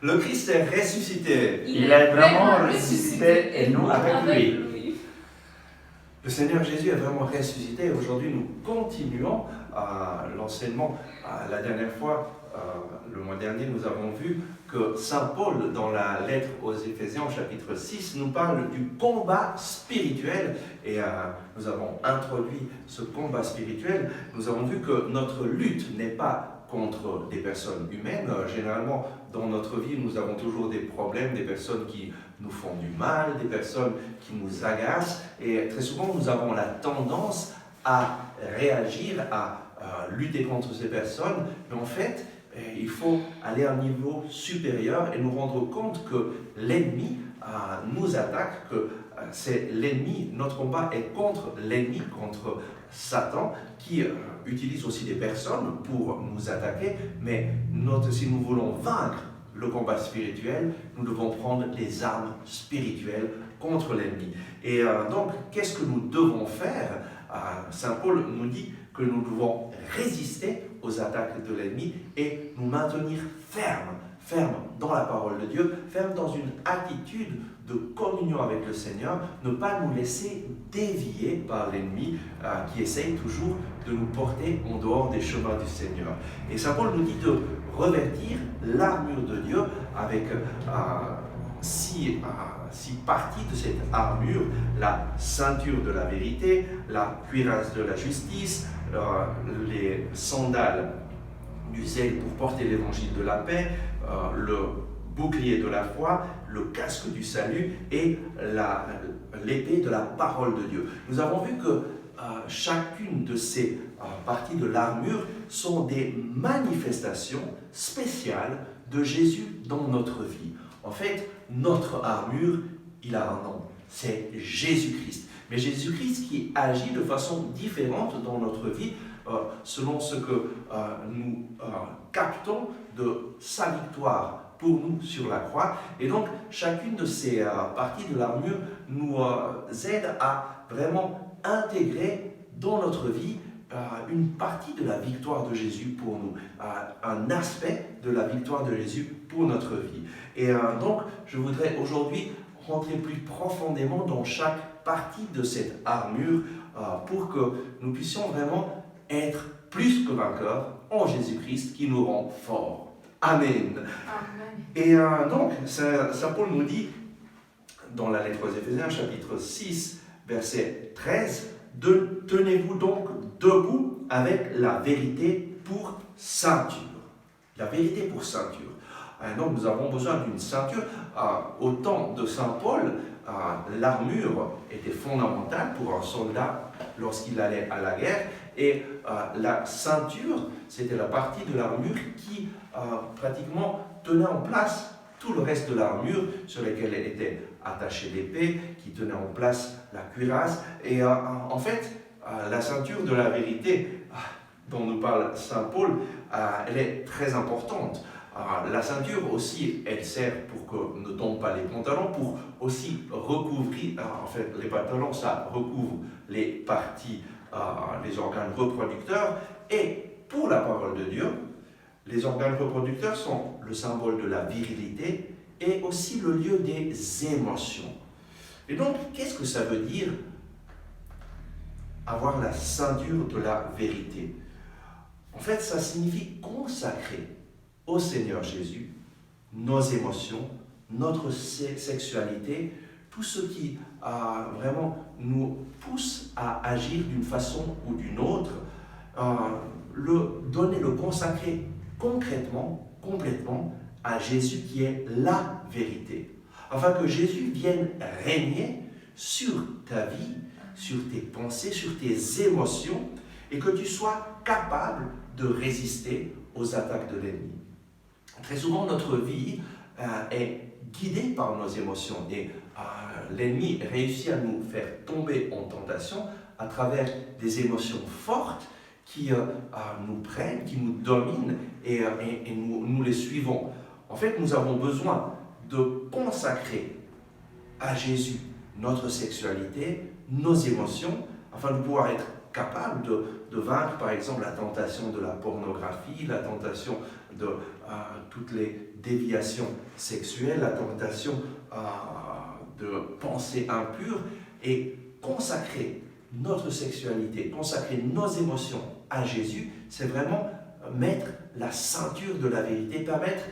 Le Christ est ressuscité. Il est vraiment ressuscité et nous avec lui. Le Seigneur Jésus est vraiment ressuscité. Aujourd'hui, nous continuons l'enseignement. La dernière fois, le mois dernier, nous avons vu que Saint Paul, dans la lettre aux Éphésiens, au chapitre 6, nous parle du combat spirituel. Et nous avons introduit ce combat spirituel. Nous avons vu que notre lutte n'est pas contre des personnes humaines. Généralement, dans notre vie, nous avons toujours des problèmes, des personnes qui nous font du mal, des personnes qui nous agacent. Et très souvent, nous avons la tendance à réagir, à lutter contre ces personnes. Mais en fait, il faut aller à un niveau supérieur et nous rendre compte que l'ennemi nous attaque, que c'est l'ennemi, notre combat est contre l'ennemi, contre Satan, qui utilise aussi des personnes pour nous attaquer, mais si nous voulons vaincre le combat spirituel, nous devons prendre les armes spirituelles contre l'ennemi. Et donc, qu'est-ce que nous devons faire? Saint Paul nous dit que nous devons résister aux attaques de l'ennemi et nous maintenir fermes dans la parole de Dieu, fermes dans une attitude de communion avec le Seigneur, ne pas nous laisser dévier par l'ennemi qui essaye toujours de nous porter en dehors des chemins du Seigneur. Et Saint Paul nous dit de revêtir l'armure de Dieu avec six parties de cette armure: la ceinture de la vérité, la cuirasse de la justice, les sandales du zèle pour porter l'évangile de la paix, le bouclier de la foi, le casque du salut et l'épée de la parole de Dieu. Nous avons vu que chacune de ces parties de l'armure sont des manifestations spéciales de Jésus dans notre vie. En fait, notre armure, il a un nom, c'est Jésus-Christ. Mais Jésus-Christ qui agit de façon différente dans notre vie, selon ce que nous captons de sa victoire pour nous sur la croix. Et donc, chacune de ces parties de l'armure nous aide à vraiment intégrer dans notre vie une partie de la victoire de Jésus pour nous, un aspect de la victoire de Jésus pour notre vie. Et donc, je voudrais aujourd'hui rentrer plus profondément dans chaque partie de cette armure pour que nous puissions vraiment être plus que vainqueurs en Jésus-Christ qui nous rend forts. Amen. Amen. Et donc, Saint Paul nous dit, dans la lettre aux Éphésiens, chapitre 6, verset 13, « Tenez-vous donc debout avec la vérité pour ceinture. » La vérité pour ceinture. Donc, nous avons besoin d'une ceinture. Au temps de Saint Paul, l'armure était fondamentale pour un soldat lorsqu'il allait à la guerre. Et la ceinture, c'était la partie de l'armure qui pratiquement tenait en place tout le reste de l'armure, sur laquelle était attachée l'épée, qui tenait en place la cuirasse. Et en fait, la ceinture de la vérité dont nous parle Saint Paul, elle est très importante. La ceinture aussi, elle sert pour que ne tombent pas les pantalons, pour aussi recouvrir, en fait, les pantalons, ça recouvre les parties, les organes reproducteurs. Et pour la parole de Dieu, les organes reproducteurs sont le symbole de la virilité et aussi le lieu des émotions. Et donc, qu'est-ce que ça veut dire avoir la ceinture de la vérité? En fait, ça signifie consacrer au Seigneur Jésus nos émotions, notre sexualité, tout ce qui vraiment nous pousse à agir d'une façon ou d'une autre, le consacrer concrètement, complètement à Jésus qui est la vérité, afin que Jésus vienne régner sur ta vie, sur tes pensées, sur tes émotions, et que tu sois capable de résister aux attaques de l'ennemi. Très souvent, notre vie est guidée par nos émotions et l'ennemi réussit à nous faire tomber en tentation à travers des émotions fortes qui nous prennent, qui nous dominent et nous les suivons. En fait, nous avons besoin de consacrer à Jésus notre sexualité, nos émotions, afin de pouvoir être capable de vaincre, par exemple, la tentation de la pornographie, la tentation de toutes les déviations sexuelles, la tentation de pensées impures, et consacrer notre sexualité, consacrer nos émotions à Jésus, c'est vraiment mettre la ceinture de la vérité, permettre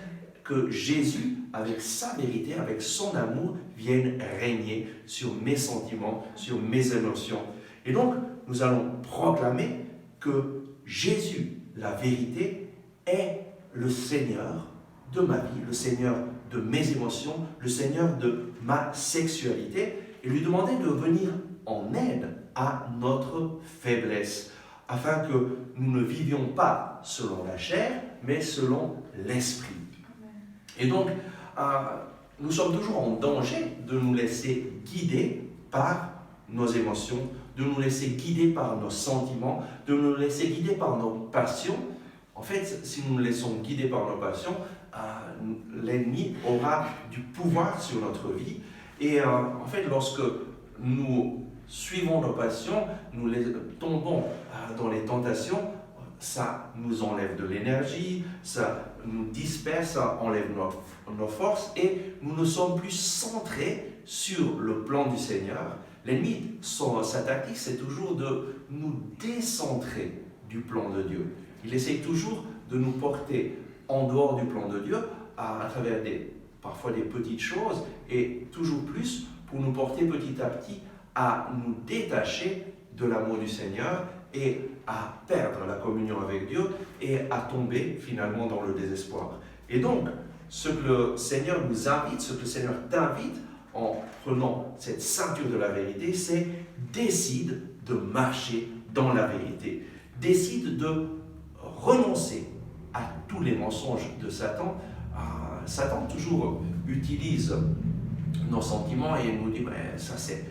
que Jésus, avec sa vérité, avec son amour, vienne régner sur mes sentiments, sur mes émotions. Et donc, nous allons proclamer que Jésus, la vérité, est le Seigneur de ma vie, le Seigneur de mes émotions, le Seigneur de ma sexualité, et lui demander de venir en aide à notre faiblesse, afin que nous ne vivions pas selon la chair, mais selon l'esprit. Et donc, nous sommes toujours en danger de nous laisser guider par nos émotions, de nous laisser guider par nos sentiments, de nous laisser guider par nos passions. En fait, si nous nous laissons guider par nos passions, l'ennemi aura du pouvoir sur notre vie. Et en fait, lorsque nous suivons nos passions, nous tombons dans les tentations, ça nous enlève de l'énergie, ça nous disperse, ça enlève nos forces, et nous ne sommes plus centrés sur le plan du Seigneur. L'ennemi, sa tactique, c'est toujours de nous décentrer du plan de Dieu. Il essaie toujours de nous porter en dehors du plan de Dieu, à travers parfois des petites choses, et toujours plus pour nous porter petit à petit à nous détacher de l'amour du Seigneur et à perdre la communion avec Dieu et à tomber finalement dans le désespoir. Et donc, ce que le Seigneur nous invite, ce que le Seigneur t'invite en prenant cette ceinture de la vérité, c'est décide de marcher dans la vérité. Décide de renoncer à tous les mensonges de Satan. Satan toujours utilise nos sentiments et nous dit ça c'est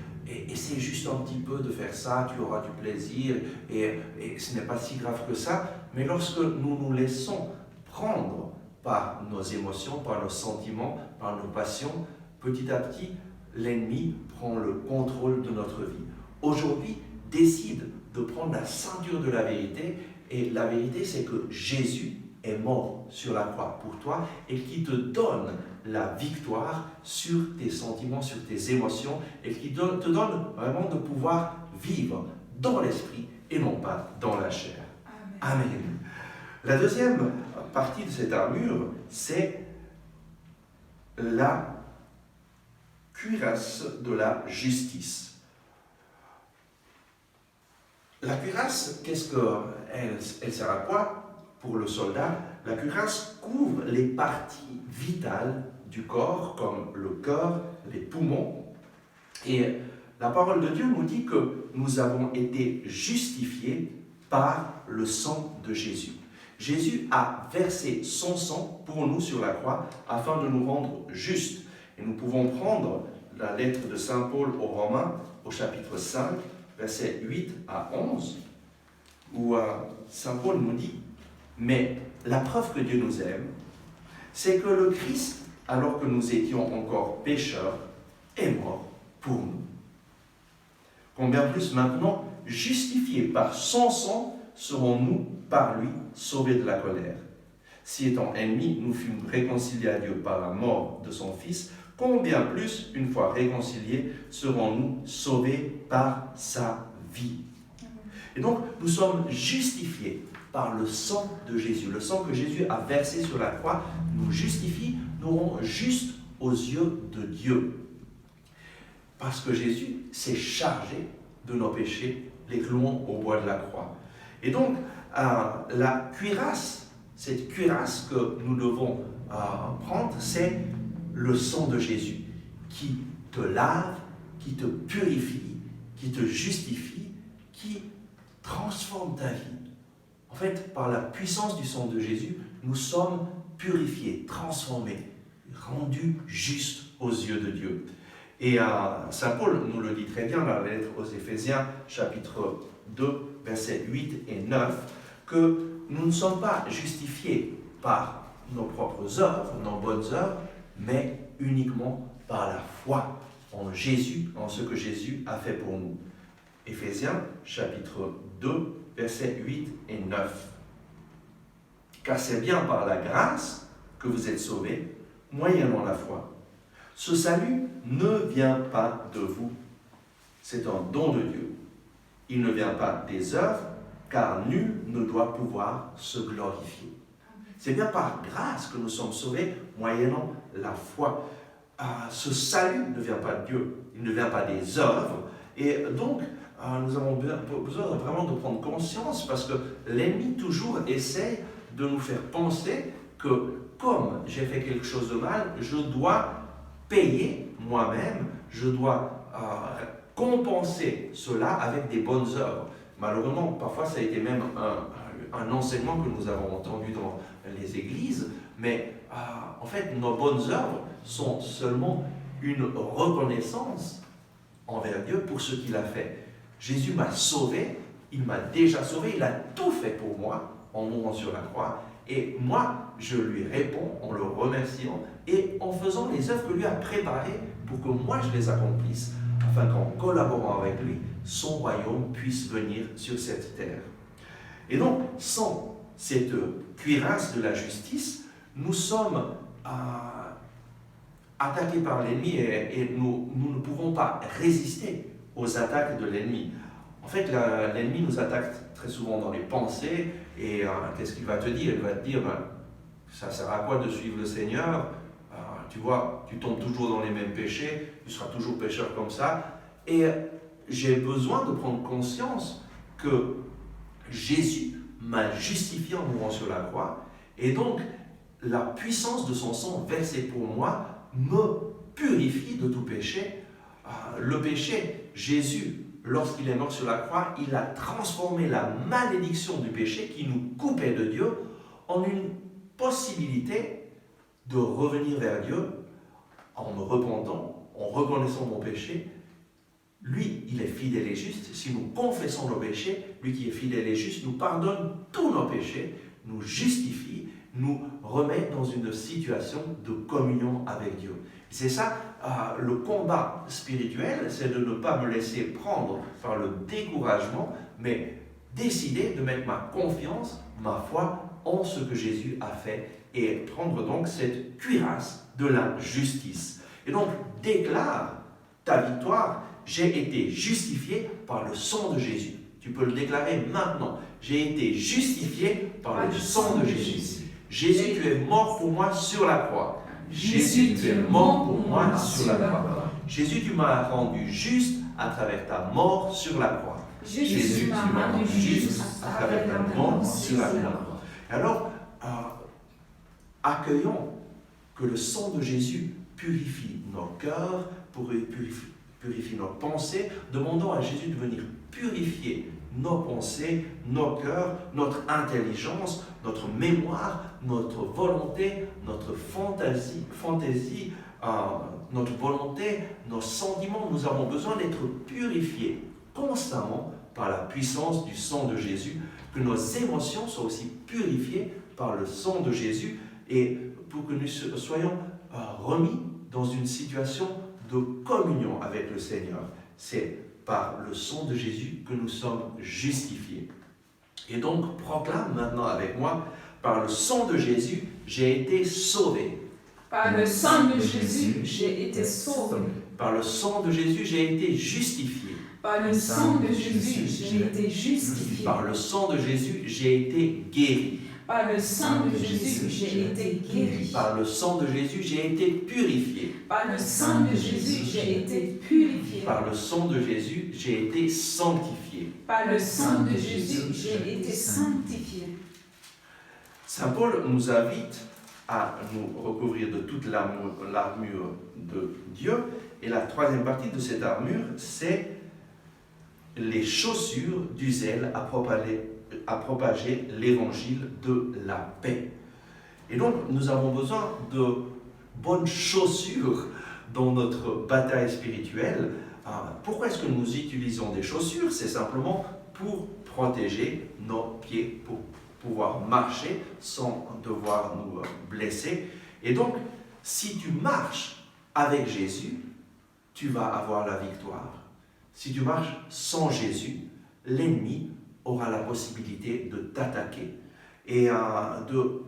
essaie juste un petit peu de faire ça, tu auras du plaisir et ce n'est pas si grave que ça. Mais lorsque nous nous laissons prendre par nos émotions, par nos sentiments, par nos passions, petit à petit l'ennemi prend le contrôle de notre vie. Aujourd'hui, décide de prendre la ceinture de la vérité, et la vérité c'est que Jésus est mort sur la croix pour toi et qui te donne la victoire sur tes sentiments, sur tes émotions, et qui te donne vraiment de pouvoir vivre dans l'esprit et non pas dans la chair. Amen. Amen. La deuxième partie de cette armure, c'est la cuirasse de la justice. La cuirasse, qu'est-ce qu'elle sert à quoi? Pour le soldat, la cuirasse couvre les parties vitales du corps, comme le cœur, les poumons. Et la parole de Dieu nous dit que nous avons été justifiés par le sang de Jésus. Jésus a versé son sang pour nous sur la croix afin de nous rendre justes. Et nous pouvons prendre la lettre de Saint Paul aux Romains, au chapitre 5, versets 8 à 11, où Saint Paul nous dit: mais la preuve que Dieu nous aime, c'est que le Christ, alors que nous étions encore pécheurs, est mort pour nous. Combien plus maintenant, justifiés par son sang, serons-nous par lui sauvés de la colère. Si étant ennemis, nous fûmes réconciliés à Dieu par la mort de son Fils, combien plus, une fois réconciliés, serons-nous sauvés par sa vie. Et donc, nous sommes justifiés par le sang de Jésus. Le sang que Jésus a versé sur la croix nous justifie, nous rend justes aux yeux de Dieu. Parce que Jésus s'est chargé de nos péchés, les clouant au bois de la croix. Et donc, la cuirasse, cette cuirasse que nous devons prendre, c'est le sang de Jésus qui te lave, qui te purifie, qui te justifie, qui transforme ta vie. En fait, par la puissance du sang de Jésus, nous sommes purifiés, transformés, rendus justes aux yeux de Dieu. Et Saint Paul nous le dit très bien dans la lettre aux Éphésiens, chapitre 2, versets 8 et 9, que nous ne sommes pas justifiés par nos propres œuvres, nos bonnes œuvres, mais uniquement par la foi en Jésus, en ce que Jésus a fait pour nous. Éphésiens, chapitre 2, versets 8 et 9. Car c'est bien par la grâce que vous êtes sauvés, moyennant la foi. Ce salut ne vient pas de vous, c'est un don de Dieu. Il ne vient pas des œuvres, car nul ne doit pouvoir se glorifier. C'est bien par grâce que nous sommes sauvés, moyennant la foi. Ce salut ne vient pas de Dieu, il ne vient pas des œuvres. Et donc, nous avons besoin vraiment de prendre conscience, parce que l'ennemi toujours essaie de nous faire penser que comme j'ai fait quelque chose de mal, je dois payer moi-même, je dois compenser cela avec des bonnes œuvres. Malheureusement, parfois ça a été même un enseignement que nous avons entendu dans les églises, mais en fait nos bonnes œuvres sont seulement une reconnaissance envers Dieu pour ce qu'il a fait. Jésus m'a sauvé, il m'a déjà sauvé, il a tout fait pour moi en mourant sur la croix, et moi je lui réponds en le remerciant et en faisant les œuvres que lui a préparées pour que moi je les accomplisse, afin qu'en collaborant avec lui, son royaume puisse venir sur cette terre. Et donc, sans cette cuirasse de la justice, nous sommes attaqués par l'ennemi et nous ne pouvons pas résister aux attaques de l'ennemi. En fait, l'ennemi nous attaque très souvent dans les pensées, et qu'est-ce qu'il va te dire? Il va te dire, ça sert à quoi de suivre le Seigneur? Tu vois, tu tombes toujours dans les mêmes péchés, tu seras toujours pécheur comme ça. Et j'ai besoin de prendre conscience que Jésus m'a justifié en mourant sur la croix, et donc la puissance de son sang versé pour moi me purifie de tout péché. Le péché, Jésus, lorsqu'il est mort sur la croix, il a transformé la malédiction du péché qui nous coupait de Dieu en une possibilité de revenir vers Dieu en me repentant, en reconnaissant mon péché. Lui, il est fidèle et juste. Si nous confessons nos péchés, lui qui est fidèle et juste nous pardonne tous nos péchés, nous justifie, nous remet dans une situation de communion avec Dieu. C'est ça, le combat spirituel, c'est de ne pas me laisser prendre par le découragement, mais décider de mettre ma confiance, ma foi en ce que Jésus a fait, et prendre donc cette cuirasse de la justice. Et donc, déclare ta victoire. J'ai été justifié par le sang de Jésus. Tu peux le déclarer maintenant. J'ai été justifié par le sang de Jésus. Jésus, tu es mort pour moi sur la croix. Jésus, tu es mort pour moi sur la croix. Jésus, tu m'as rendu juste à travers ta mort sur la croix. Jésus, tu m'as rendu juste à travers ta mort sur la croix. Alors, accueillons que le sang de Jésus purifie nos cœurs, purifie nos pensées. Demandons à Jésus de venir purifier nos pensées, nos cœurs, notre intelligence, notre mémoire, notre volonté, notre fantaisie, notre volonté, nos sentiments. Nous avons besoin d'être purifiés constamment par la puissance du sang de Jésus, que nos émotions soient aussi purifiées par le sang de Jésus, et pour que nous soyons remis dans une situation de communion avec le Seigneur. C'est par le sang de Jésus que nous sommes justifiés. Et donc, proclame maintenant avec moi, par le sang de Jésus, j'ai été sauvé. Par le sang de Jésus, j'ai été sauvé. Par le sang de Jésus, j'ai été justifié. Par le sang de Jésus, j'ai été justifié. Par le sang de Jésus, j'ai été guéri. Par le sang de Jésus, j'ai été guéri. Par le sang de Jésus, j'ai été purifié. Par le sang de Jésus, j'ai été purifié. Par le sang de Jésus, j'ai été sanctifié. Par le sang de Jésus, j'ai été sanctifié. Saint Paul nous invite à nous recouvrir de toute l'armure de Dieu. Et la troisième partie de cette armure, c'est les chaussures du zèle à propager l'évangile de la paix. Et donc, nous avons besoin de bonnes chaussures dans notre bataille spirituelle. Pourquoi est-ce que nous utilisons des chaussures? C'est simplement pour protéger nos pieds, pour pouvoir marcher sans devoir nous blesser. Et donc, si tu marches avec Jésus, tu vas avoir la victoire. Si tu marches sans Jésus, l'ennemi aura la possibilité de t'attaquer et de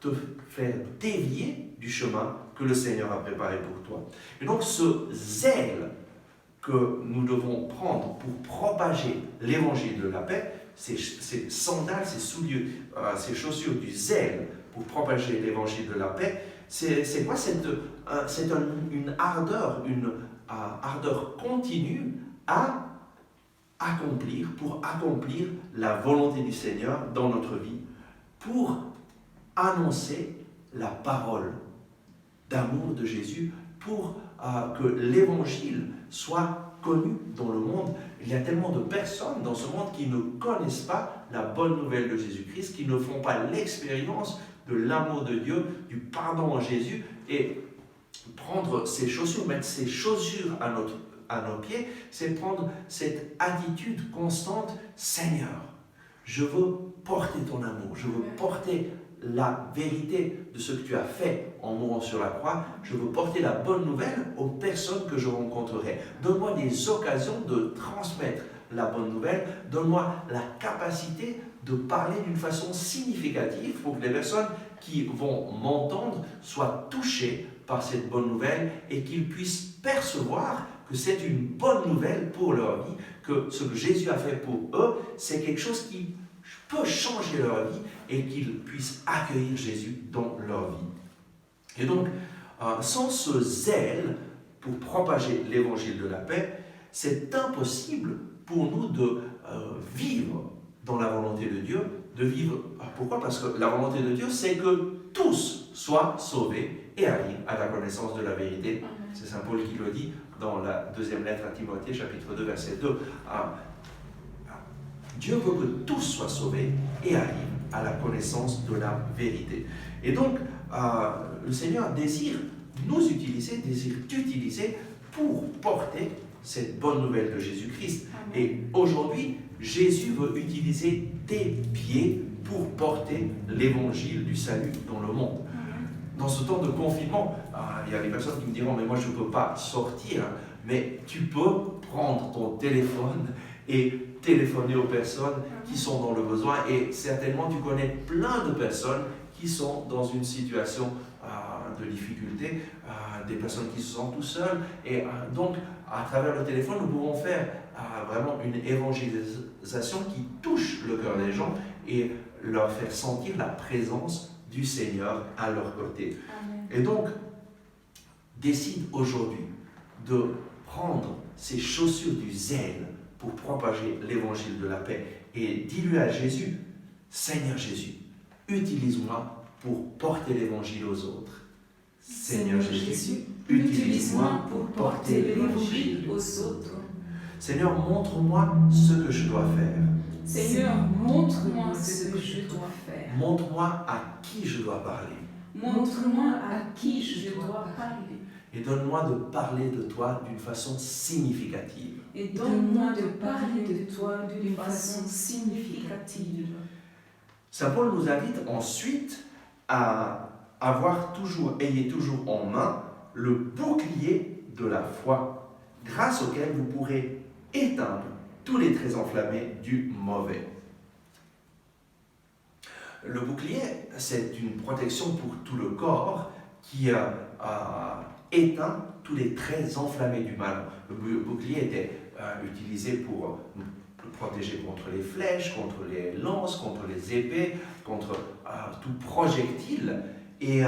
te faire dévier du chemin que le Seigneur a préparé pour toi. Et donc ce zèle que nous devons prendre pour propager l'évangile de la paix, ces sandales, ces souliers, ces chaussures du zèle pour propager l'évangile de la paix, c'est quoi? C'est une ardeur, ardeur continue pour accomplir la volonté du Seigneur dans notre vie, pour annoncer la parole d'amour de Jésus, pour que l'évangile soit connu dans le monde. Il y a tellement de personnes dans ce monde qui ne connaissent pas la bonne nouvelle de Jésus-Christ, qui ne font pas l'expérience de l'amour de Dieu, du pardon en Jésus, et prendre ses chaussures, mettre ses chaussures à nos pieds, c'est prendre cette attitude constante: Seigneur, je veux porter ton amour, je veux porter la vérité de ce que tu as fait en mourant sur la croix, je veux porter la bonne nouvelle aux personnes que je rencontrerai. Donne-moi des occasions de transmettre la bonne nouvelle, donne-moi la capacité de parler d'une façon significative pour que les personnes qui vont m'entendre soient touchées par cette bonne nouvelle et qu'ils puissent percevoir que c'est une bonne nouvelle pour leur vie, que ce que Jésus a fait pour eux, c'est quelque chose qui peut changer leur vie et qu'ils puissent accueillir Jésus dans leur vie. Et donc, sans ce zèle pour propager l'évangile de la paix, c'est impossible pour nous de vivre dans la volonté de Dieu, de vivre. Pourquoi? Parce que la volonté de Dieu, c'est que tous soient sauvés et arrivent à la connaissance de la vérité. C'est Saint Paul qui le dit dans la deuxième lettre à Timothée, chapitre 2, verset 2. Dieu veut que tous soient sauvés et arrivent à la connaissance de la vérité. Et donc, le Seigneur désire nous utiliser, désire t'utiliser pour porter cette bonne nouvelle de Jésus-Christ. Et aujourd'hui, Jésus veut utiliser tes pieds pour porter l'évangile du salut dans le monde. Dans ce temps de confinement, il y a des personnes qui me diront: mais moi je ne peux pas sortir. Mais tu peux prendre ton téléphone et téléphoner aux personnes qui sont dans le besoin. Et certainement tu connais plein de personnes qui sont dans une situation de difficulté, des personnes qui se sentent tout seules. Et donc, à travers le téléphone, nous pouvons faire vraiment une évangélisation qui touche le cœur des gens et leur faire sentir la présence du Seigneur à leur côté. Amen. Et donc, décide aujourd'hui de prendre ces chaussures du zèle pour propager l'évangile de la paix et dis-lui à Jésus: Seigneur Jésus, utilise-moi pour porter l'évangile aux autres. Seigneur Jésus, utilise-moi pour porter l'évangile aux autres. Seigneur, montre-moi ce que je dois faire. Seigneur, montre-moi ce que je dois faire. Montre-moi à qui je dois parler. Montre-moi à qui je dois parler. Et donne-moi de parler de toi d'une façon significative. Et donne-moi de parler de toi d'une façon significative. Saint Paul nous invite ensuite à ayez toujours en main le bouclier de la foi, grâce auquel vous pourrez éteindre tous les traits enflammés du mauvais. Le bouclier, c'est une protection pour tout le corps qui éteint tous les traits enflammés du mal. Le bouclier était utilisé pour protéger contre les flèches, contre les lances, contre les épées, contre tout projectile. Et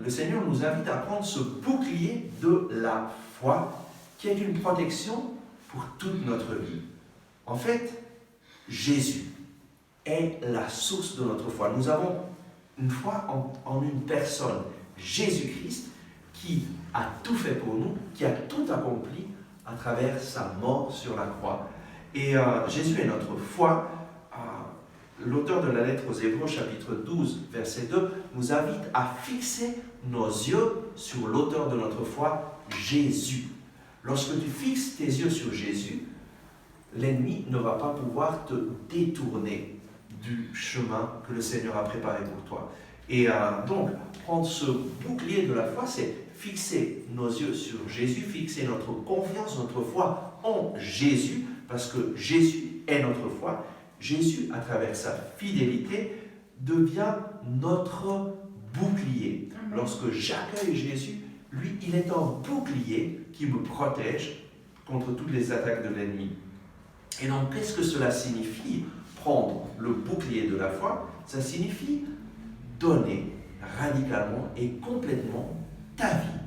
le Seigneur nous invite à prendre ce bouclier de la foi qui est une protection pour toute notre vie. En fait, Jésus est la source de notre foi. Nous avons une foi en une personne, Jésus-Christ, qui a tout fait pour nous, qui a tout accompli à travers sa mort sur la croix. Et Jésus est notre foi. L'auteur de la lettre aux Hébreux, chapitre 12, verset 2, nous invite à fixer nos yeux sur l'auteur de notre foi, Jésus. Lorsque tu fixes tes yeux sur Jésus, l'ennemi ne va pas pouvoir te détourner du chemin que le Seigneur a préparé pour toi. Et donc, prendre ce bouclier de la foi, c'est fixer nos yeux sur Jésus, fixer notre confiance, notre foi en Jésus, parce que Jésus est notre foi, Jésus, à travers sa fidélité, devient notre bouclier. Amen. Lorsque j'accueille Jésus, lui, il est un bouclier qui me protège contre toutes les attaques de l'ennemi. Et donc, qu'est-ce que cela signifie, prendre le bouclier de la foi? Ça signifie donner radicalement et complètement ta vie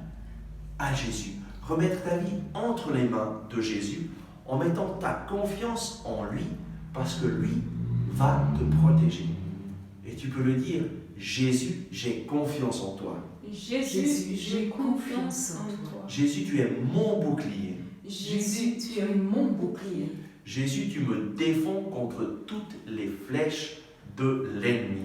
à Jésus. Remettre ta vie entre les mains de Jésus en mettant ta confiance en lui parce que lui va te protéger. Et tu peux le dire, Jésus, j'ai confiance en toi. Jésus, j'ai confiance en toi. Jésus, tu es mon bouclier. Jésus, tu es mon bouclier. Jésus, tu me défends contre toutes les flèches de l'ennemi.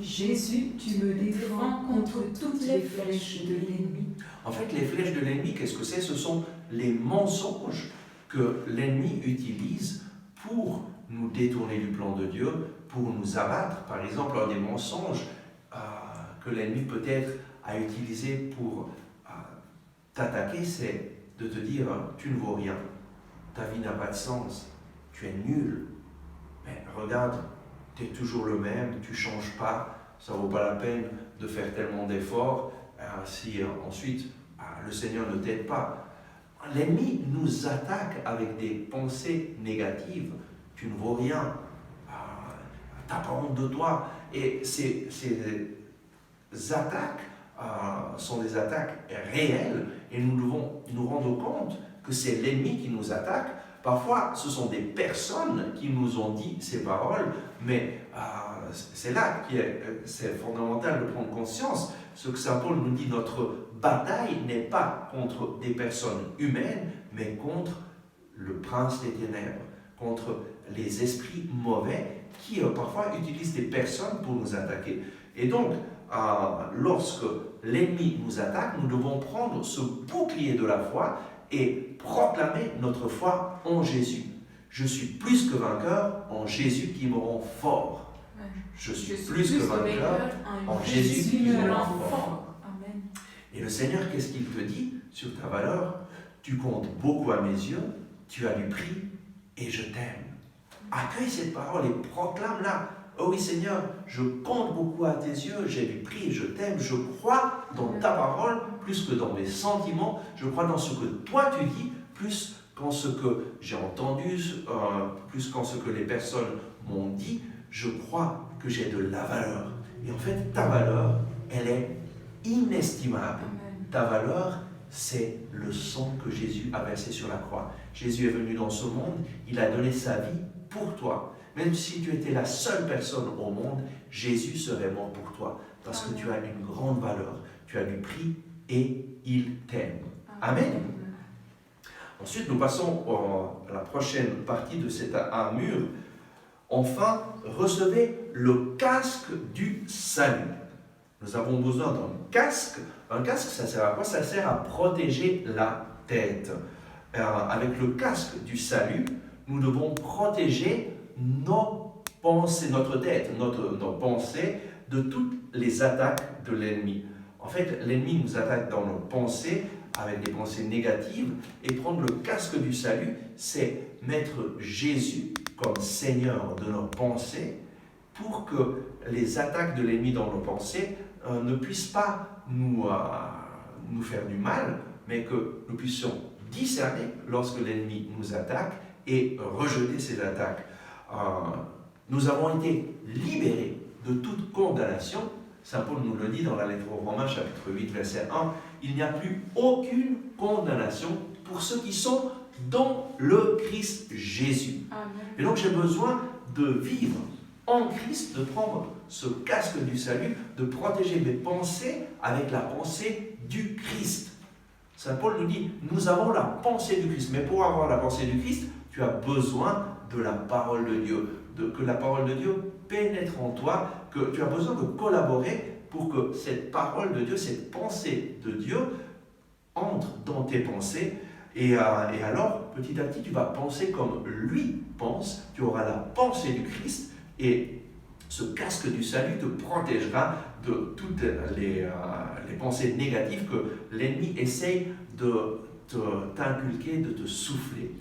Jésus, tu me défends contre toutes les flèches de l'ennemi. En fait, les flèches de l'ennemi, qu'est-ce que c'est? Ce sont les mensonges que l'ennemi utilise pour nous détourner du plan de Dieu, pour nous abattre. Par exemple, un des mensonges que l'ennemi peut-être a utilisé pour t'attaquer, c'est de te dire « tu ne vaux rien, ta vie n'a pas de sens, tu es nul, mais regarde, tu es toujours le même, tu ne changes pas, ça ne vaut pas la peine de faire tellement d'efforts si ensuite le Seigneur ne t'aide pas. » L'ennemi nous attaque avec des pensées négatives. Tu ne vaux rien, tu n'as pas honte de toi. Et ces attaques sont des attaques réelles et nous devons nous rendre compte que c'est l'ennemi qui nous attaque. Parfois, ce sont des personnes qui nous ont dit ces paroles, mais c'est là que c'est fondamental de prendre conscience. Ce que Saint Paul nous dit, notre bataille n'est pas contre des personnes humaines, mais contre le prince des ténèbres, contre les esprits mauvais qui parfois utilisent des personnes pour nous attaquer. Et donc, lorsque l'ennemi nous attaque, nous devons prendre ce bouclier de la foi et proclamer notre foi en Jésus. Je suis plus que vainqueur en Jésus qui me rend fort. Je suis plus que vainqueur en Jésus qui me rend fort. Amen. Et le Seigneur, qu'est-ce qu'il te dit sur ta valeur? Tu comptes beaucoup à mes yeux, tu as du prix et je t'aime. Accueille cette parole et proclame-la. Oh oui Seigneur, je compte beaucoup à tes yeux, j'ai du prix et je t'aime. Je crois dans ta parole plus que dans mes sentiments. Je crois dans ce que toi tu dis, plus qu'en ce que j'ai entendu, plus qu'en ce que les personnes m'ont dit. Je crois que j'ai de la valeur. Et en fait, ta valeur, elle est inestimable. Amen. Ta valeur, c'est le sang que Jésus a versé sur la croix. Jésus est venu dans ce monde, il a donné sa vie pour toi. Même si tu étais la seule personne au monde, Jésus serait mort pour toi. Parce que tu as une grande valeur, tu as du prix et il t'aime. Amen. Ensuite, nous passons à la prochaine partie de cette armure. Enfin, recevez le casque du salut. Nous avons besoin d'un casque. Un casque, ça sert à quoi? Ça sert à protéger la tête. Avec le casque du salut, nous devons protéger nos pensées, notre tête, nos pensées de toutes les attaques de l'ennemi. En fait, l'ennemi nous attaque dans nos pensées, avec des pensées négatives, et prendre le casque du salut, c'est mettre Jésus comme Seigneur de nos pensées pour que les attaques de l'ennemi dans nos pensées ne puissent pas nous faire du mal, mais que nous puissions discerner lorsque l'ennemi nous attaque et rejeter ces attaques. Nous avons été libérés de toute condamnation. Saint Paul nous le dit dans la lettre aux Romains, chapitre 8, verset 1. Il n'y a plus aucune condamnation pour ceux qui sont dans le Christ Jésus. Amen. Et donc j'ai besoin de vivre en Christ, de prendre ce casque du salut, de protéger mes pensées avec la pensée du Christ. Saint Paul nous dit, nous avons la pensée du Christ. Mais pour avoir la pensée du Christ, tu as besoin de la parole de Dieu, que la parole de Dieu pénètre en toi, que tu as besoin de collaborer pour que cette parole de Dieu, cette pensée de Dieu entre dans tes pensées. Et alors, petit à petit, tu vas penser comme lui pense, tu auras la pensée du Christ, et ce casque du salut te protégera de toutes les pensées négatives que l'ennemi essaye de t'inculquer, de te souffler.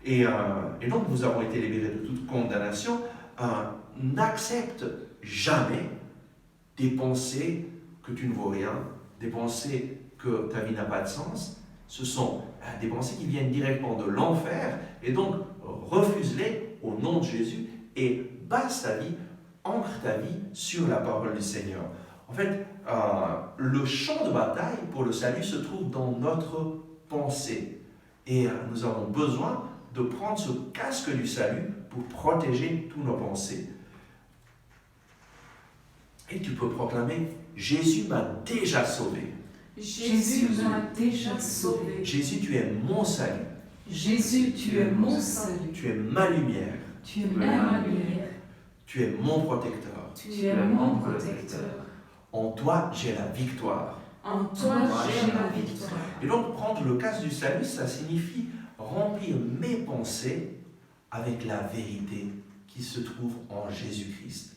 Et donc, nous avons été libérés de toute condamnation. n'accepte jamais des pensées que tu ne vaux rien, des pensées que ta vie n'a pas de sens. Ce sont des pensées qui viennent directement de l'enfer, et donc refuse-les au nom de Jésus et base ta vie, ancre ta vie sur la parole du Seigneur. En fait, le champ de bataille pour le salut se trouve dans notre pensée. Et nous avons besoin de prendre ce casque du salut pour protéger tous nos pensées. Et tu peux proclamer, Jésus m'a déjà sauvé. Jésus m'a déjà sauvé. Jésus, tu es mon salut. Jésus, tu es mon salut. Tu es ma lumière. Tu es ma lumière. Tu es mon protecteur. Tu es mon protecteur. En toi, j'ai la victoire. En toi, j'ai la victoire. Et donc, prendre le casque du salut, ça signifie remplir mes pensées avec la vérité qui se trouve en Jésus-Christ.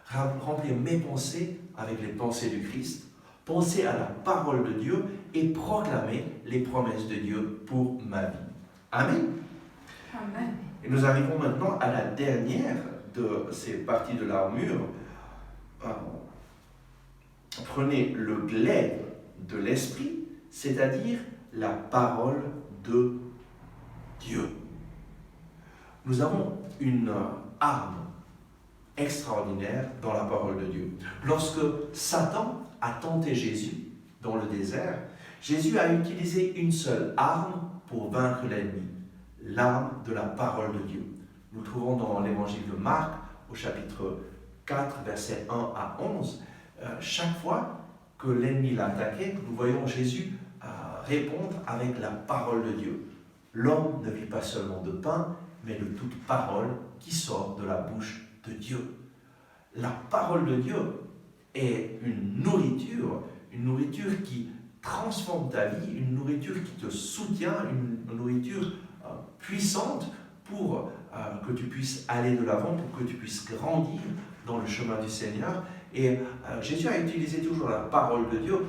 Remplir mes pensées avec les pensées du Christ, penser à la parole de Dieu et proclamer les promesses de Dieu pour ma vie. Amen. Amen. Et nous arrivons maintenant à la dernière de ces parties de l'armure. Prenez le glaive de l'esprit, c'est-à-dire la parole de Dieu. Nous avons une arme extraordinaire dans la parole de Dieu. Lorsque Satan a tenté Jésus dans le désert, Jésus a utilisé une seule arme pour vaincre l'ennemi, l'arme de la parole de Dieu. Nous trouvons dans l'évangile de Marc, au chapitre 4, versets 1 à 11, chaque fois que l'ennemi l'attaquait, nous voyons Jésus répondre avec la parole de Dieu. L'homme ne vit pas seulement de pain, mais de toute parole qui sort de la bouche de Dieu. La parole de Dieu est une nourriture qui transforme ta vie, une nourriture qui te soutient, une nourriture puissante pour que tu puisses aller de l'avant, pour que tu puisses grandir dans le chemin du Seigneur. Et Jésus a utilisé toujours la parole de Dieu.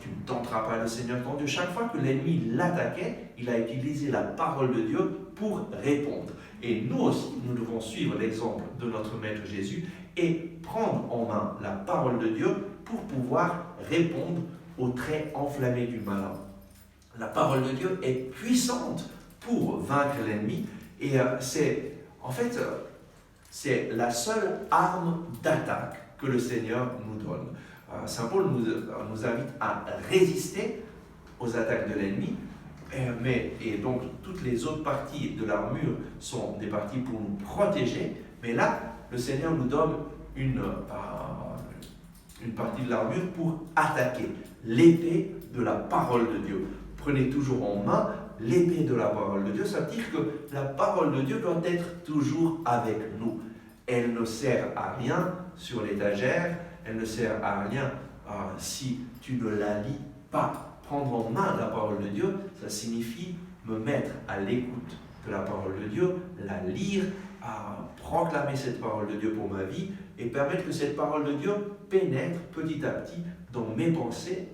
Tu ne tenteras pas le Seigneur ton Dieu. Chaque fois que l'ennemi l'attaquait, il a utilisé la parole de Dieu pour répondre. Et nous aussi, nous devons suivre l'exemple de notre Maître Jésus et prendre en main la parole de Dieu pour pouvoir répondre aux traits enflammés du malin. La parole de Dieu est puissante pour vaincre l'ennemi et c'est la seule arme d'attaque que le Seigneur nous donne. Saint Paul nous invite à résister aux attaques de l'ennemi, et donc toutes les autres parties de l'armure sont des parties pour nous protéger, mais là, le Seigneur nous donne une partie de l'armure pour attaquer, l'épée de la parole de Dieu. Prenez toujours en main l'épée de la parole de Dieu, ça veut dire que la parole de Dieu doit être toujours avec nous. Elle ne sert à rien sur l'étagère, elle ne sert à rien si tu ne la lis pas. Prendre en main la parole de Dieu, ça signifie me mettre à l'écoute de la parole de Dieu, la lire, proclamer cette parole de Dieu pour ma vie et permettre que cette parole de Dieu pénètre petit à petit dans mes pensées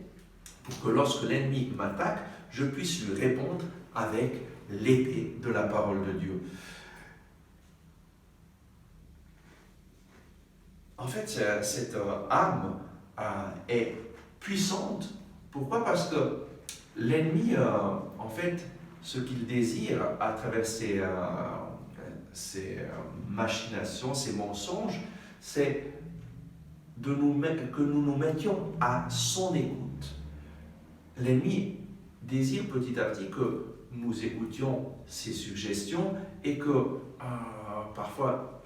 pour que lorsque l'ennemi m'attaque, je puisse lui répondre avec l'épée de la parole de Dieu. En fait, cette arme est puissante. Pourquoi? Parce que l'ennemi, en fait, ce qu'il désire à travers ses machinations, ses mensonges, c'est que nous nous mettions à son écoute. L'ennemi désire petit à petit que nous écoutions ses suggestions et que parfois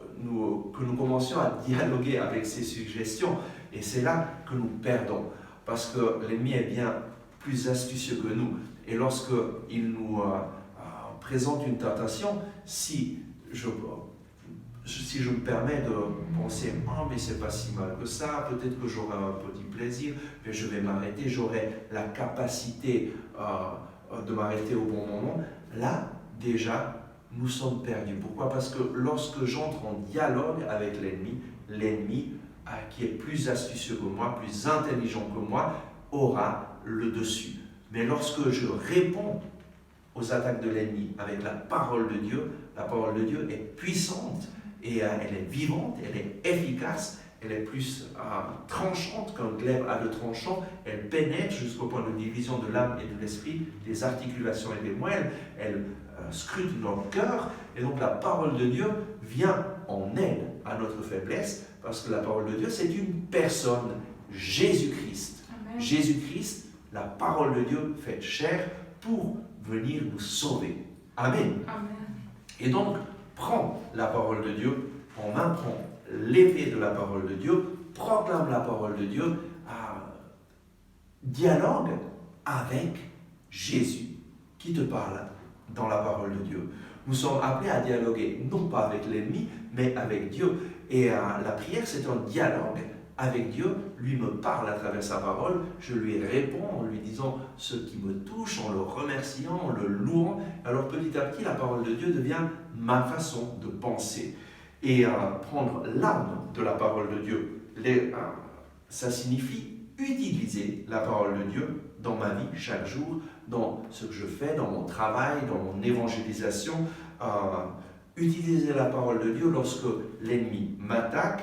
que nous commencions à dialoguer avec ses suggestions. Et c'est là que nous perdons. Parce que l'ennemi est bien plus astucieux que nous. Et lorsqu'il nous présente une tentation, si je me permets de penser « Ah, mais c'est pas si mal que ça, peut-être que j'aurai un petit plaisir, mais je vais m'arrêter, j'aurai la capacité de m'arrêter au bon moment », là, déjà, nous sommes perdus. Pourquoi? Parce que lorsque j'entre en dialogue avec l'ennemi, qui est plus astucieux que moi, plus intelligent que moi, aura le dessus. Mais lorsque je réponds aux attaques de l'ennemi avec la parole de Dieu est puissante et elle est vivante, elle est efficace, elle est plus tranchante qu'un glaive à deux tranchants, elle pénètre jusqu'au point de division de l'âme et de l'esprit, des articulations et des moelles, elle scrute notre cœur, et donc la parole de Dieu vient en aide à notre faiblesse, parce que la parole de Dieu, c'est une personne, Jésus-Christ. Amen. Jésus-Christ, la parole de Dieu faite chair pour venir nous sauver. Amen. Amen. Et donc, prends la parole de Dieu en main, prends l'épée de la parole de Dieu, proclame la parole de Dieu, dialogue avec Jésus qui te parle dans la parole de Dieu. Nous sommes appelés à dialoguer, non pas avec l'ennemi, mais avec Dieu. Et la prière, c'est un dialogue avec Dieu. Lui me parle à travers sa parole, je lui réponds en lui disant ce qui me touche, en le remerciant, en le louant. Alors petit à petit, la parole de Dieu devient ma façon de penser. Et prendre l'âme de la parole de Dieu, ça signifie utiliser la parole de Dieu dans ma vie chaque jour, dans ce que je fais, dans mon travail, dans mon évangélisation. Utiliser la parole de Dieu lorsque l'ennemi m'attaque,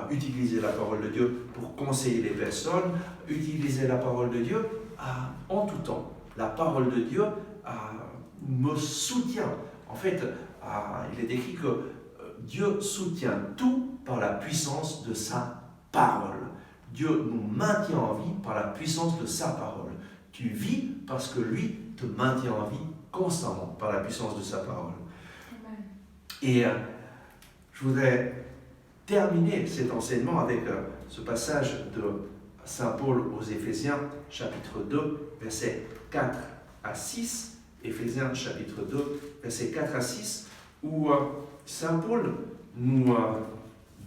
utiliser la parole de Dieu pour conseiller les personnes, utiliser la parole de Dieu en tout temps. La parole de Dieu me soutient. En fait, il est écrit que Dieu soutient tout par la puissance de sa parole. Dieu nous maintient en vie par la puissance de sa parole. Tu vis parce que lui te maintient en vie constamment par la puissance de sa parole. Amen. Et je voudrais terminer cet enseignement avec ce passage de Saint Paul aux Éphésiens, chapitre 2, versets 4 à 6. Éphésiens, chapitre 2, versets 4 à 6, où Saint Paul nous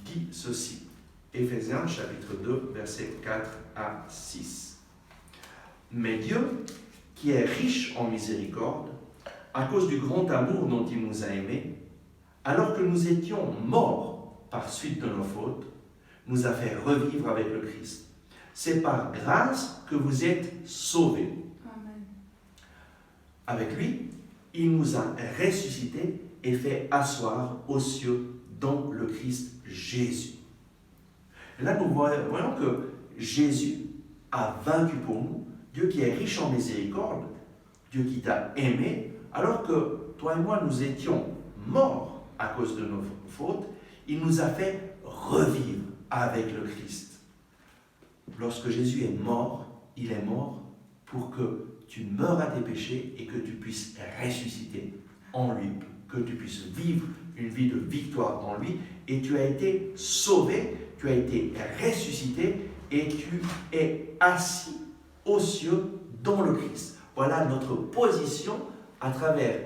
dit ceci. Éphésiens, chapitre 2, versets 4 à 6. Mais Dieu, qui est riche en miséricorde, à cause du grand amour dont il nous a aimés, alors que nous étions morts par suite de nos fautes, nous a fait revivre avec le Christ. C'est par grâce que vous êtes sauvés. Amen. Avec lui, il nous a ressuscités et fait asseoir aux cieux dans le Christ Jésus. Et là, nous voyons que Jésus a vaincu pour nous, Dieu qui est riche en miséricorde, Dieu qui t'a aimé, alors que toi et moi, nous étions morts à cause de nos fautes, il nous a fait revivre avec le Christ. Lorsque Jésus est mort, il est mort pour que tu meurs à tes péchés et que tu puisses ressusciter en lui, que tu puisses vivre une vie de victoire en lui, et tu as été sauvé, tu as été ressuscité et tu es assis aux cieux dans le Christ. Voilà notre position à travers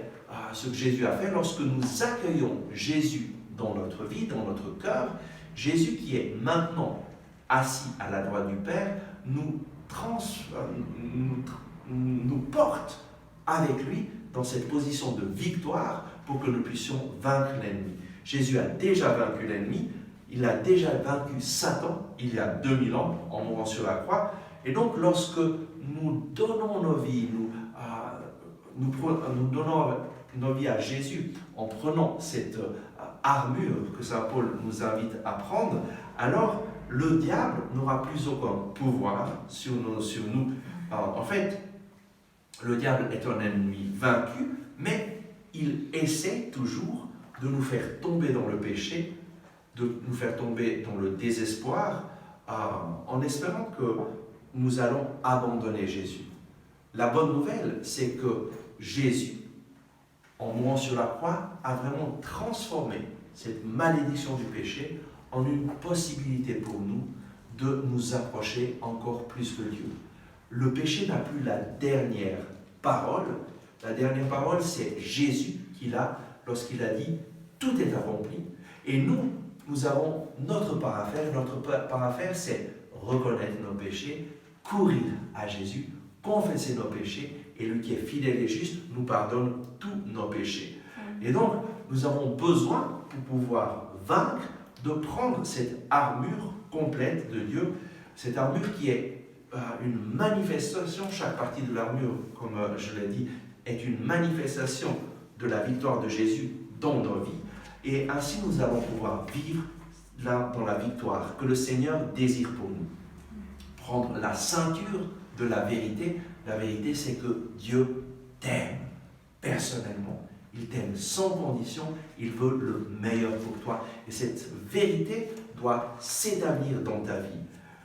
ce que Jésus a fait lorsque nous accueillons Jésus dans notre vie, dans notre cœur. Jésus qui est maintenant assis à la droite du Père nous porte avec lui dans cette position de victoire pour que nous puissions vaincre l'ennemi. Jésus a déjà vaincu l'ennemi, il a déjà vaincu Satan il y a 2000 ans en mourant sur la croix. Et donc lorsque nous donnons nos vies, nous donnons nos vies à Jésus en prenant cette armure que Saint Paul nous invite à prendre, alors le diable n'aura plus aucun pouvoir sur nous. En fait, le diable est un ennemi vaincu, mais il essaie toujours de nous faire tomber dans le péché, de nous faire tomber dans le désespoir, en espérant que nous allons abandonner Jésus. La bonne nouvelle, c'est que Jésus, en mourant sur la croix, a vraiment transformé cette malédiction du péché en une possibilité pour nous de nous approcher encore plus de Dieu. Le péché n'a plus la dernière parole. La dernière parole, c'est Jésus qui l'a lorsqu'il a dit « tout est accompli ». Et nous avons notre part à faire. Notre part à faire, c'est reconnaître nos péchés, courir à Jésus, confesser nos péchés, et lui qui est fidèle et juste nous pardonne tous nos péchés. Et donc, nous avons besoin, pour pouvoir vaincre, de prendre cette armure complète de Dieu, cette armure qui est une manifestation, chaque partie de l'armure, comme je l'ai dit, est une manifestation de la victoire de Jésus dans nos vies. Et ainsi, nous allons pouvoir vivre là dans la victoire que le Seigneur désire pour nous. Prendre la ceinture de la vérité. La vérité, c'est que Dieu t'aime personnellement. Il t'aime sans condition. Il veut le meilleur pour toi. Et cette vérité doit s'établir dans ta vie.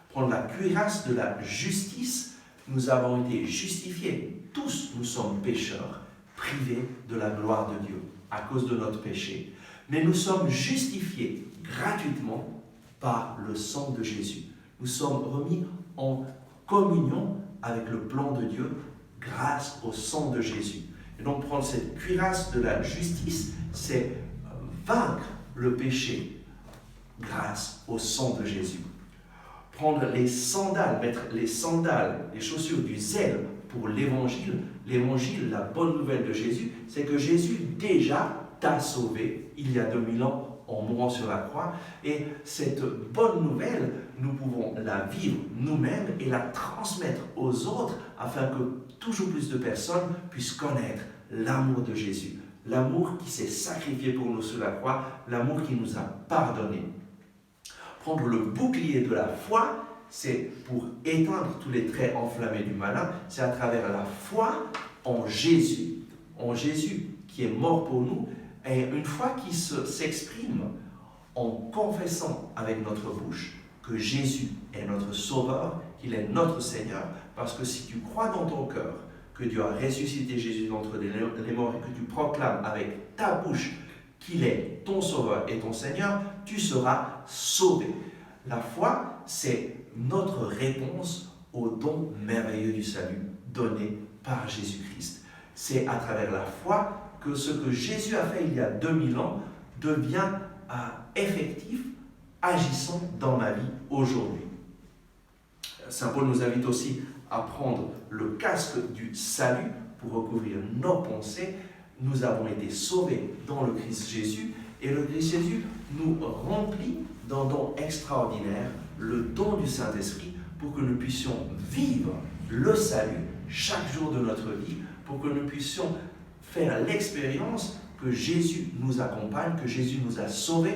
Prendre la cuirasse de la justice. Nous avons été justifiés. Tous, nous sommes pécheurs, privés de la gloire de Dieu à cause de notre péché. Mais nous sommes justifiés gratuitement par le sang de Jésus. Nous sommes remis en communion avec le plan de Dieu grâce au sang de Jésus. Et donc prendre cette cuirasse de la justice, c'est vaincre le péché grâce au sang de Jésus. Prendre les sandales, mettre les sandales, les chaussures du zèle pour l'évangile. L'évangile, la bonne nouvelle de Jésus, c'est que Jésus déjà t'a sauvé il y a 2000 ans en mourant sur la croix. Et cette bonne nouvelle, nous pouvons la vivre nous-mêmes et la transmettre aux autres afin que toujours plus de personnes puissent connaître l'amour de Jésus. L'amour qui s'est sacrifié pour nous sur la croix, l'amour qui nous a pardonné. Prendre le bouclier de la foi, c'est pour éteindre tous les traits enflammés du malin, c'est à travers la foi en Jésus qui est mort pour nous, et une foi qui s'exprime en confessant avec notre bouche que Jésus est notre Sauveur, qu'il est notre Seigneur, parce que si tu crois dans ton cœur que Dieu a ressuscité Jésus d'entre les morts et que tu proclames avec ta bouche qu'il est ton Sauveur et ton Seigneur, tu seras sauvé. La foi, c'est notre réponse au don merveilleux du salut donné par Jésus-Christ. C'est à travers la foi que ce que Jésus a fait il y a 2000 ans devient effectif, agissant dans ma vie aujourd'hui. Saint Paul nous invite aussi à prendre le casque du salut pour recouvrir nos pensées. Nous avons été sauvés dans le Christ Jésus et le Christ Jésus nous remplit d'un don extraordinaire, le don du Saint-Esprit, pour que nous puissions vivre le salut chaque jour de notre vie, pour que nous puissions faire l'expérience que Jésus nous accompagne, que Jésus nous a sauvés.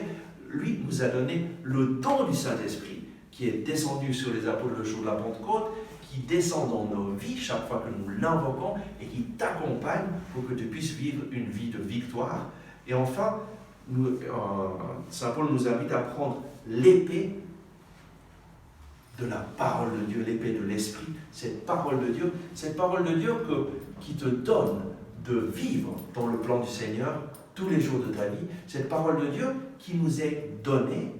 Lui nous a donné le don du Saint-Esprit qui est descendu sur les apôtres le jour de la Pentecôte, qui descend dans nos vies chaque fois que nous l'invoquons et qui t'accompagne pour que tu puisses vivre une vie de victoire. Et enfin, Saint Paul nous invite à prendre l'épée de la parole de Dieu, l'épée de l'Esprit, cette parole de Dieu qui te donne de vivre dans le plan du Seigneur tous les jours de ta vie, cette parole de Dieu qui nous est donnée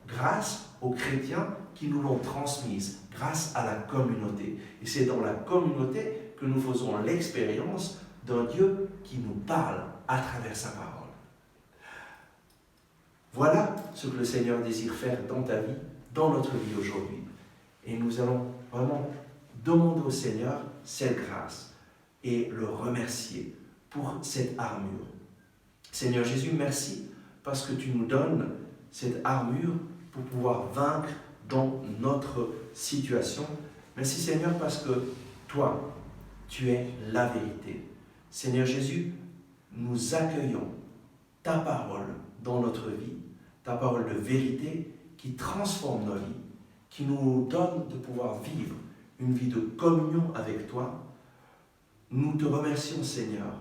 grâce aux chrétiens qui nous l'ont transmise, grâce à la communauté. Et c'est dans la communauté que nous faisons l'expérience d'un Dieu qui nous parle à travers sa parole. Voilà ce que le Seigneur désire faire dans ta vie, dans notre vie aujourd'hui. Et nous allons vraiment demander au Seigneur cette grâce et le remercier pour cette armure. Seigneur Jésus, merci parce que tu nous donnes cette armure pour pouvoir vaincre dans notre situation. Merci Seigneur parce que toi, tu es la vérité. Seigneur Jésus, nous accueillons ta parole dans notre vie, ta parole de vérité qui transforme nos vies, qui nous donne de pouvoir vivre une vie de communion avec toi. Nous te remercions Seigneur.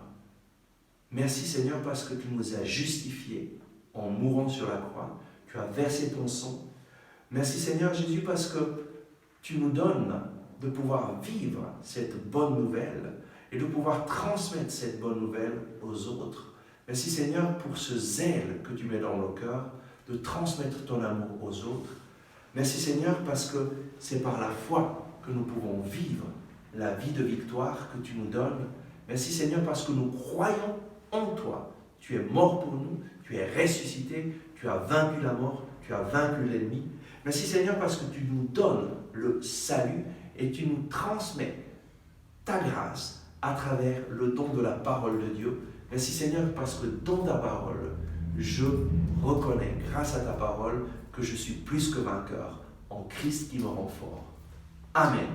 Merci Seigneur parce que tu nous as justifiés en mourant sur la croix. Tu as versé ton sang. Merci Seigneur Jésus parce que tu nous donnes de pouvoir vivre cette bonne nouvelle et de pouvoir transmettre cette bonne nouvelle aux autres. Merci Seigneur pour ce zèle que tu mets dans nos cœurs de transmettre ton amour aux autres. Merci Seigneur parce que c'est par la foi que nous pouvons vivre la vie de victoire que tu nous donnes. Merci Seigneur parce que nous croyons en toi. Tu es mort pour nous, tu es ressuscité, tu as vaincu la mort, tu as vaincu l'ennemi. Merci Seigneur parce que tu nous donnes le salut et tu nous transmets ta grâce à travers le don de la parole de Dieu. Merci Seigneur parce que dans ta parole, je reconnais grâce à ta parole que je suis plus que vainqueur en Christ qui me rend fort. Amen.